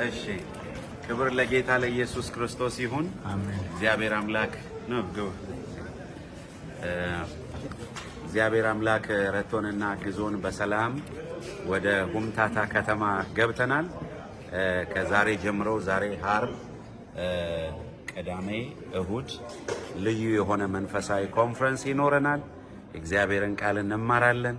እሺ ክብር ለጌታ ለኢየሱስ ክርስቶስ ይሁን። አሜን። እግዚአብሔር አምላክ ነው እግዚአብሔር አምላክ ረቶንና ግዞን በሰላም ወደ ሁምታታ ከተማ ገብተናል። ከዛሬ ጀምሮ ዛሬ ዓርብ፣ ቅዳሜ፣ እሁድ ልዩ የሆነ መንፈሳዊ ኮንፈረንስ ይኖረናል። እግዚአብሔርን ቃል እንማራለን።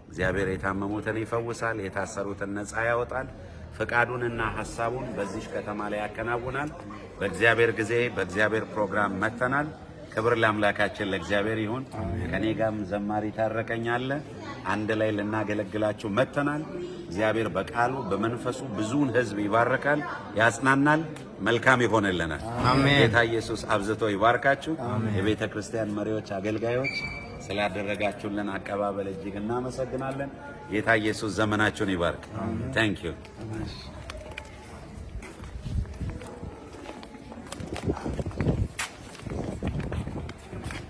እግዚአብሔር የታመሙትን ይፈውሳል፣ የታሰሩትን ነፃ ያወጣል። ፈቃዱንና ሐሳቡን በዚህ ከተማ ላይ ያከናውናል። በእግዚአብሔር ጊዜ በእግዚአብሔር ፕሮግራም መተናል። ክብር ለአምላካችን ለእግዚአብሔር ይሁን። ከኔ ጋርም ዘማሪ ታረቀኛለ አንድ ላይ ልናገለግላችሁ መተናል። እግዚአብሔር በቃሉ በመንፈሱ ብዙውን ሕዝብ ይባርካል፣ ያጽናናል፣ መልካም ይሆንልናል። አሜን። ጌታ ኢየሱስ አብዝቶ ይባርካችሁ። የቤተ ክርስቲያን መሪዎች፣ አገልጋዮች ስላደረጋችሁልን አቀባበል እጅግ እናመሰግናለን። ጌታ ኢየሱስ ዘመናችሁን ይባርክ። ታንክ ዩ